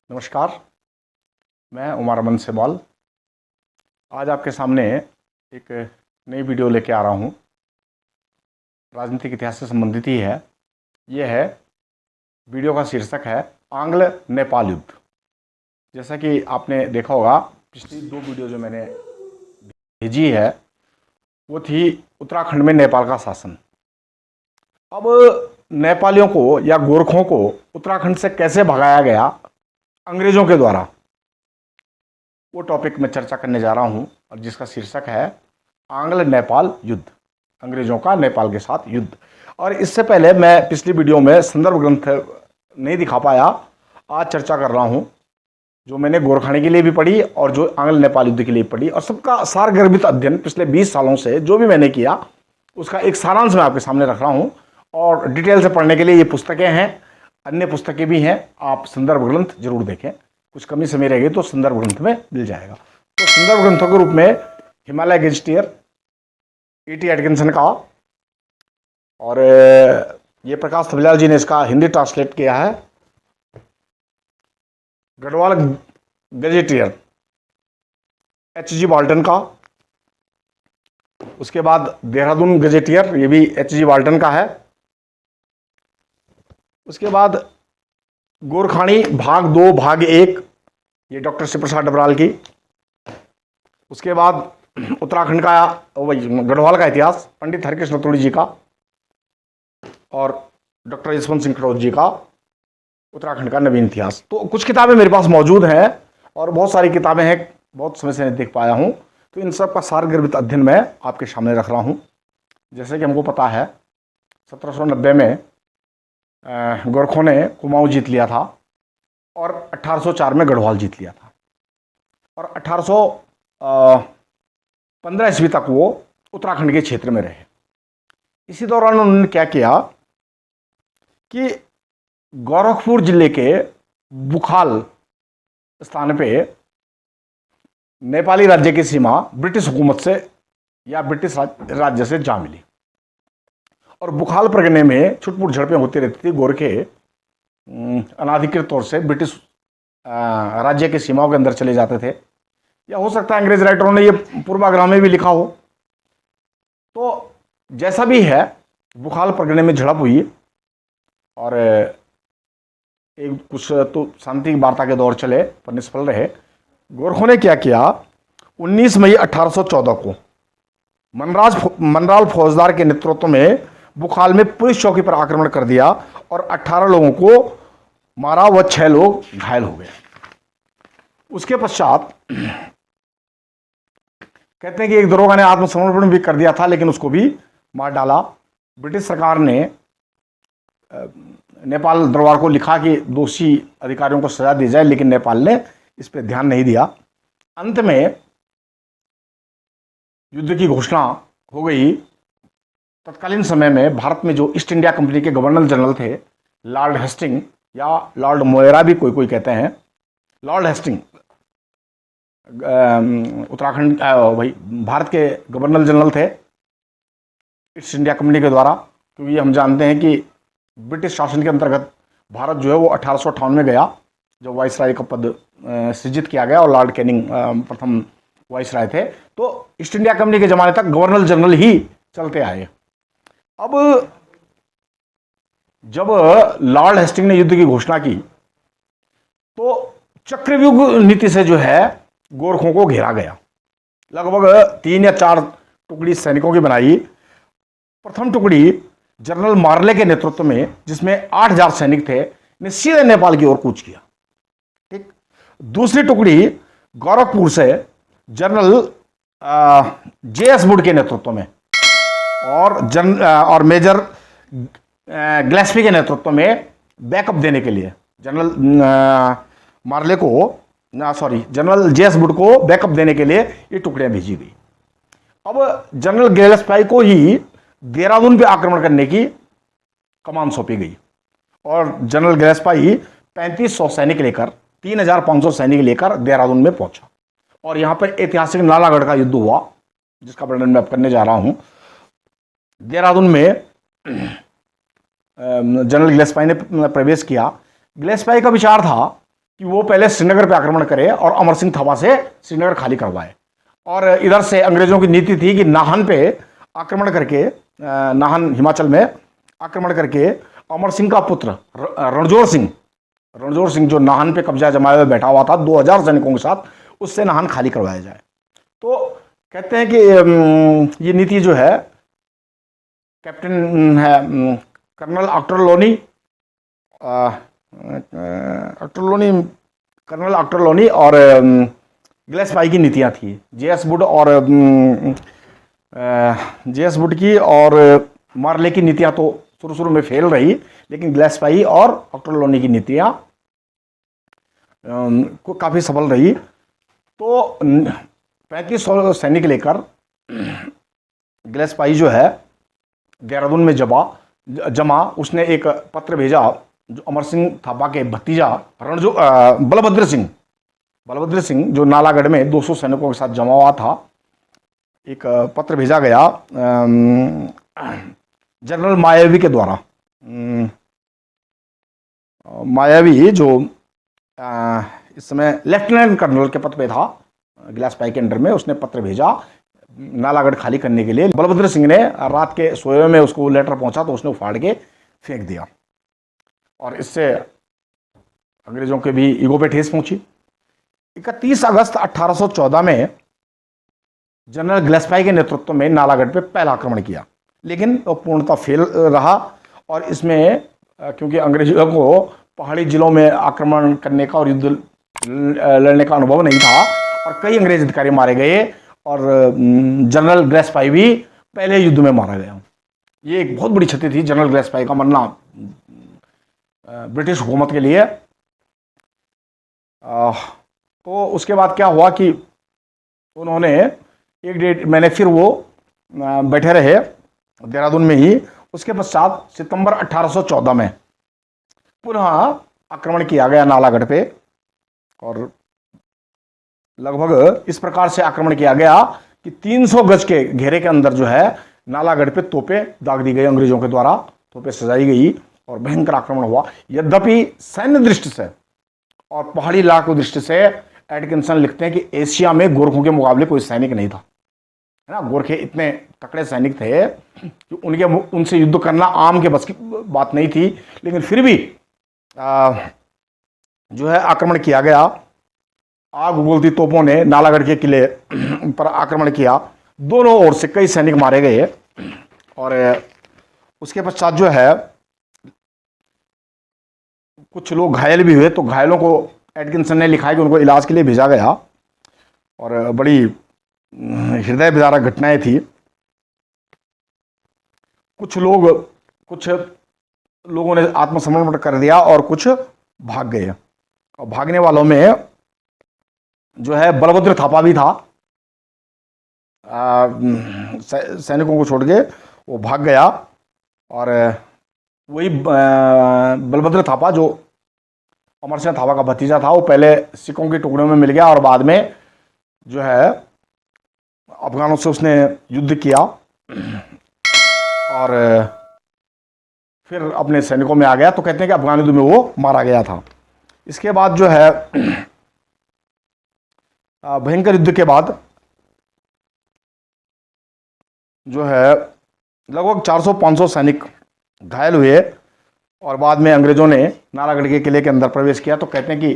नमस्कार, मैं उमर अमन सेवाल आज आपके सामने एक नई वीडियो लेके आ रहा हूँ। राजनीतिक इतिहास से संबंधित ही है। ये है, वीडियो का शीर्षक है आंग्ल नेपाल युद्ध। जैसा कि आपने देखा होगा, पिछली दो वीडियो जो मैंने भेजी है वो थी उत्तराखंड में नेपाल का शासन। अब नेपालियों को या गोरखों को उत्तराखंड से कैसे भगाया गया अंग्रेजों के द्वारा, वो टॉपिक में चर्चा करने जा रहा हूं, और जिसका शीर्षक है आंग्ल नेपाल युद्ध, अंग्रेजों का नेपाल के साथ युद्ध। और इससे पहले मैं पिछली वीडियो में संदर्भ ग्रंथ नहीं दिखा पाया, आज चर्चा कर रहा हूं जो मैंने गोरखानी के लिए भी पढ़ी और जो आंग्ल नेपाल युद्ध के लिए पढ़ी, और सबका सारगर्भित अध्ययन पिछले 20 सालों से जो भी मैंने किया उसका एक सारांश मैं आपके सामने रख रहा हूं। और डिटेल से पढ़ने के लिए ये पुस्तकें हैं, अन्य पुस्तकें भी हैं, आप संदर्भ ग्रंथ जरूर देखें। कुछ कमी समय रहेगी तो संदर्भ ग्रंथ में मिल जाएगा। तो संदर्भ ग्रंथों के रूप में हिमालय गेजेटियर E.T. एटकिंसन का, और ये प्रकाश थविलाल जी ने इसका हिंदी ट्रांसलेट किया है, गढ़वाल गेजेटियर H.G. वाल्टन का, उसके बाद देहरादून गेजेटियर, ये भी H.G. वाल्टन का है। उसके बाद गोरखानी भाग 2 भाग 1, ये डॉक्टर शिव प्रसाद डबराल की। उसके बाद उत्तराखंड का वही गढ़वाल का इतिहास पंडित हरिकृष्ण तुड़ी जी का, और डॉक्टर यशवंत सिंह खड़ोत जी का उत्तराखंड का नवीन इतिहास। तो कुछ किताबें मेरे पास मौजूद हैं और बहुत सारी किताबें हैं, बहुत समय से नहीं देख पाया हूं, तो इन सब का सारगर्भित अध्ययन मैं आपके सामने रख रहा हूं। जैसे कि हमको पता है 1790 में गोरखों ने कुमाऊं जीत लिया था और 1804 में गढ़वाल जीत लिया था, और 1815 ईस्वी तक वो उत्तराखंड के क्षेत्र में रहे। इसी दौरान उन्होंने क्या किया कि गोरखपुर जिले के बुखाल स्थान पे नेपाली राज्य की सीमा ब्रिटिश हुकूमत से या ब्रिटिश राज्य से जा मिली, और बुखाल परगने में छुटपुट झड़पें होती रहती थी। गोरखे अनाधिकृत तौर से ब्रिटिश राज्य की सीमाओं के अंदर चले जाते थे, या हो सकता है अंग्रेज राइटरों ने ये पूर्वाग्रह में भी लिखा हो। तो जैसा भी है, बुखाल परगने में झड़प हुई और एक कुछ तो शांति वार्ता के दौर चले पर निष्फल रहे। गोरखों ने क्या किया, 19 मई 1814 को मनराल फौजदार के नेतृत्व में बुखाल में पुलिस चौकी पर आक्रमण कर दिया और 18 लोगों को मारा व 6 लोग घायल हो गए। उसके पश्चात कहते हैं कि एक दरोगा ने आत्मसमर्पण भी कर दिया था, लेकिन उसको भी मार डाला। ब्रिटिश सरकार ने नेपाल दरबार को लिखा कि दोषी अधिकारियों को सजा दी जाए, लेकिन नेपाल ने इस पर ध्यान नहीं दिया। अंत में युद्ध की घोषणा हो गई। तत्कालीन समय में भारत में जो ईस्ट इंडिया कंपनी के गवर्नर जनरल थे, लॉर्ड हेस्टिंग या लॉर्ड मोयरा भी कोई कोई कहते हैं, लॉर्ड हेस्टिंग उत्तराखंड वही भारत के गवर्नर जनरल थे ईस्ट इंडिया कंपनी के द्वारा, क्योंकि हम जानते हैं कि ब्रिटिश शासन के अंतर्गत भारत जो है वो 1858 में गया, जब वाइसराय का पद सृजित किया गया और लॉर्ड कैनिंग प्रथम वाइसराय थे। तो ईस्ट इंडिया कंपनी के ज़माने तक गवर्नर जनरल ही चलते आए। अब जब लॉर्ड हेस्टिंग ने युद्ध की घोषणा की तो चक्रव्यूह नीति से जो है गोरखों को घेरा गया। लगभग 3 या 4 टुकड़ी सैनिकों की बनाई। प्रथम टुकड़ी जनरल मार्ले के नेतृत्व में, जिसमें 8000 सैनिक थे, ने सीधे नेपाल की ओर कूच किया। ठीक। दूसरी टुकड़ी गोरखपुर से जनरल J.S. वुड के नेतृत्व में और मेजर ग्लेस्पी के नेतृत्व में बैकअप देने के लिए जनरल मार्ले को जनरल J.S. वुड को बैकअप देने के लिए ये टुकड़ियां भेजी गई। अब जनरल ग्लेस्पी को ही देहरादून पे आक्रमण करने की कमान सौंपी गई, और जनरल ग्लेस्पी 3500 सैनिक लेकर 3500 सैनिक लेकर देहरादून में पहुंचा, और यहां पर ऐतिहासिक नालागढ़ का युद्ध हुआ, जिसका वर्णन मैं करने जा रहा हूं। देहरादून में जनरल ग्लेस्पाई ने प्रवेश किया। ग्लेस्पाई का विचार था कि वो पहले श्रीनगर पे आक्रमण करे और अमर सिंह थापा से श्रीनगर खाली करवाए। और इधर से अंग्रेजों की नीति थी कि नाहन पे आक्रमण करके, नाहन हिमाचल में आक्रमण करके अमर सिंह का पुत्र रणजोर सिंह जो नाहन पे कब्जा जमाए हुए बैठा हुआ था 2000 सैनिकों के साथ, उससे नाहन खाली करवाया जाए। तो कहते हैं कि ये नीति जो है कैप्टन है कर्नल ऑक्टरलोनी और गिलेस्पाई की नीतियां थी। जेएस वुड की और मार्ले की नीतियां तो शुरू में फेल रही, लेकिन गिलेस्पाई और ऑक्टरलोनी की नीतियां को काफ़ी सफल रही। तो 3500 सैनिक लेकर गिलेस्पाई जो है देहरादून में जमा उसने एक पत्र भेजा जो अमर सिंह थापा के भतीजा बलभद्र सिंह जो नालागढ़ में 200 सैनिकों के साथ जमा हुआ था। एक पत्र भेजा गया जनरल मायावी के द्वारा। मायावी जो इस समय लेफ्टिनेंट कर्नल के पद पे था गिलेस्पाई के अंडर में, उसने पत्र भेजा नालागढ़ खाली करने के लिए। बलभद्र सिंह ने रात के सोए में उसको लेटर पहुंचा तो उसने उफाड़ के फेंक दिया और इससे अंग्रेजों के भी ईगो पे ठेस पहुंची। 31 अगस्त 1814 में जनरल गिलेस्पाई के नेतृत्व में नालागढ़ पे पहला आक्रमण किया, लेकिन वो पूर्णतः फेल रहा। और इसमें क्योंकि अंग्रेजों को पहाड़ी जिलों में आक्रमण करने का और युद्ध लड़ने का अनुभव नहीं था और कई अंग्रेज अधिकारी मारे गए और जनरल गिलेस्पाई भी पहले युद्ध में मारा गया। ये एक बहुत बड़ी क्षति थी जनरल गिलेस्पाई का मरना ब्रिटिश हुकूमत के लिए। तो उसके बाद क्या हुआ कि उन्होंने 1-1.5 महीने फिर वो बैठे रहे देहरादून में ही। उसके पश्चात सितंबर 1814 में पुनः आक्रमण किया गया नालागढ़ पे और लगभग इस प्रकार से आक्रमण किया गया कि 300 गज के घेरे के अंदर जो है नालागढ़ पे तोपें दाग दी गई अंग्रेजों के द्वारा, तोपें सजाई गई और भयंकर आक्रमण हुआ। यद्यपि सैन्य दृष्टि से और पहाड़ी इलाकों की दृष्टि से एटकिंसन लिखते हैं कि एशिया में गोरखों के मुकाबले कोई सैनिक नहीं था, है ना। गोरखे इतने तकड़े सैनिक थे कि उनसे युद्ध करना आम के बस की बात नहीं थी, लेकिन फिर भी जो है आक्रमण किया गया। आग उगलती तोपों ने नालागढ़ के किले पर आक्रमण किया, दोनों ओर से कई सैनिक मारे गए और उसके पश्चात जो है कुछ लोग घायल भी हुए। तो घायलों को एटकिंसन ने लिखा है कि उनको इलाज के लिए भेजा गया और बड़ी हृदय विदारक घटनाएं थी। कुछ लोगों ने आत्मसमर्पण कर दिया और कुछ भाग गए और भागने वालों में जो है बलभद्र थापा भी था। सैनिकों को छोड़ के वो भाग गया और वही बलभद्र थापा जो अमर सिंह थापा का भतीजा था, वो पहले सिखों के टुकड़ों में मिल गया और बाद में जो है अफगानों से उसने युद्ध किया और फिर अपने सैनिकों में आ गया। तो कहते हैं कि अफगान युद्ध में वो मारा गया था। इसके बाद जो है भयंकर युद्ध के बाद जो है लगभग 400-500 सैनिक घायल हुए और बाद में अंग्रेजों ने नालागढ़ के किले के अंदर प्रवेश किया। तो कहते हैं कि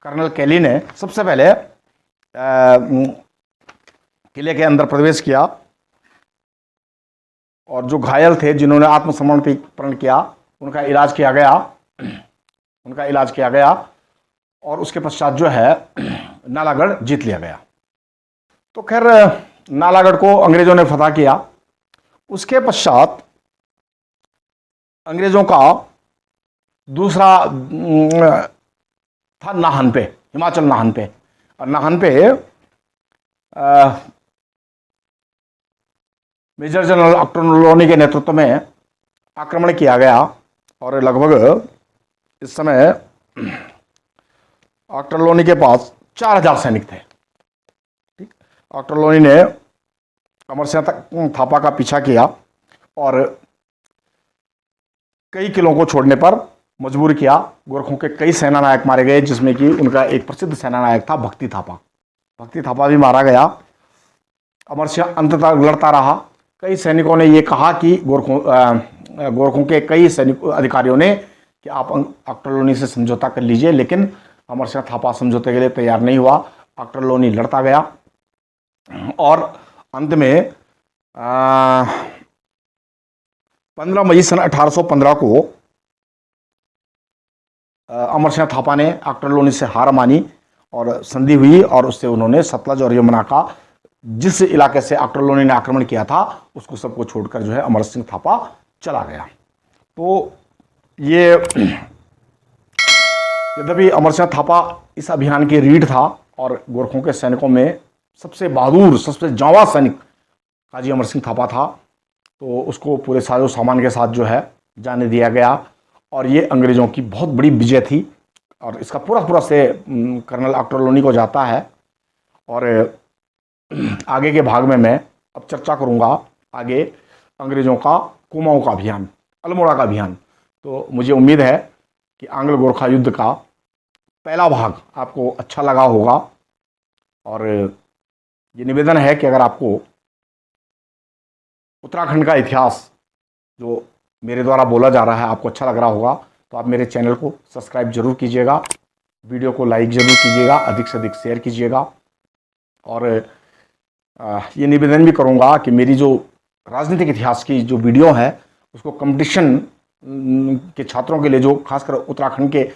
कर्नल कैली ने सबसे पहले किले के अंदर प्रवेश किया और जो घायल थे जिन्होंने आत्मसमर्पण किया उनका इलाज किया गया और उसके पश्चात जो है नालागढ़ जीत लिया गया। तो खैर नालागढ़ को अंग्रेजों ने फतह किया। उसके पश्चात अंग्रेजों का दूसरा था नाहन पे, हिमाचल नाहन पे। और नाहन पे मेजर जनरल ऑक्टरलोनी के नेतृत्व में आक्रमण किया गया और लगभग इस समय ऑक्टरलोनी के पास 4000 सैनिक थे। ठीक, ऑक्टरलोनी ने अमर सिंह थापा का पीछा किया और कई किलों को छोड़ने पर मजबूर किया। गोरखों के कई सेना नायक मारे गए, जिसमें कि उनका एक प्रसिद्ध सेना नायक था भक्ति थापा। भक्ति थापा भी मारा गया। अमर सिंह अंत तक लड़ता रहा। कई सैनिकों ने यह कहा कि गोरखों के कई सैनिक अधिकारियों ने कि आप अक्टरलोनी से समझौता कर लीजिए, लेकिन अमर सिंह थापा समझौते के लिए तैयार नहीं हुआ। अक्टरलोनी लड़ता गया और अंत में 15 मई सन 1815 को अमर सिंह थापा ने अक्टरलोनी से हार मानी और संधि हुई, और उससे उन्होंने सतलज और यमुना का जिस इलाके से अक्टरलोनी ने आक्रमण किया था उसको सबको छोड़कर जो है अमर सिंह थापा चला गया। तो ये यद्यपि अमर सिंह थापा इस अभियान की रीढ़ था और गोरखों के सैनिकों में सबसे बहादुर, सबसे जांबाज सैनिक काजी अमर सिंह थापा था, तो उसको पूरे साजो सामान के साथ जो है जाने दिया गया। और ये अंग्रेज़ों की बहुत बड़ी विजय थी, और इसका पूरा से कर्नल अक्टरलोनी को जाता है। और आगे के भाग में मैं अब चर्चा करूँगा आगे अंग्रेज़ों का कुमाऊँ का अभियान, अल्मोड़ा का अभियान। तो मुझे उम्मीद है कि आंग्ल गोरखा युद्ध का पहला भाग आपको अच्छा लगा होगा, और ये निवेदन है कि अगर आपको उत्तराखंड का इतिहास जो मेरे द्वारा बोला जा रहा है आपको अच्छा लग रहा होगा, तो आप मेरे चैनल को सब्सक्राइब जरूर कीजिएगा, वीडियो को लाइक जरूर कीजिएगा, अधिक से अधिक शेयर कीजिएगा। और ये निवेदन भी करूँगा कि मेरी जो राजनीतिक इतिहास की जो वीडियो है उसको कंपटीशन के छात्रों के लिए, जो खासकर उत्तराखंड के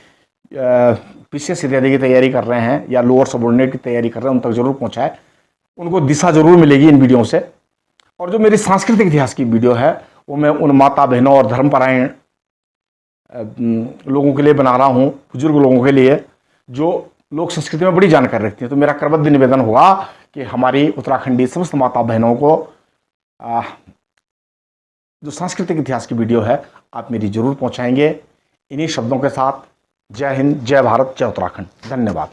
पीसीएस इत्यादि की तैयारी कर रहे हैं या लोअर सबऑर्डिनेट की तैयारी कर रहे हैं, उन तक जरूर पहुँचाए। उनको दिशा जरूर मिलेगी इन वीडियो से। और जो मेरी सांस्कृतिक इतिहास की वीडियो है वो मैं उन माता बहनों और धर्मपरायण लोगों के लिए बना रहा हूँ, बुजुर्ग लोगों के लिए जो लोक संस्कृति में बड़ी जानकारी रखती हैं। तो मेरा करबद्ध निवेदन होगा कि हमारी उत्तराखंडी समस्त माता बहनों को जो सांस्कृतिक इतिहास की वीडियो है आप मेरी जरूर पहुँचाएंगे। इन्हीं शब्दों के साथ जय हिंद, जय भारत, जय उत्तराखंड। धन्यवाद।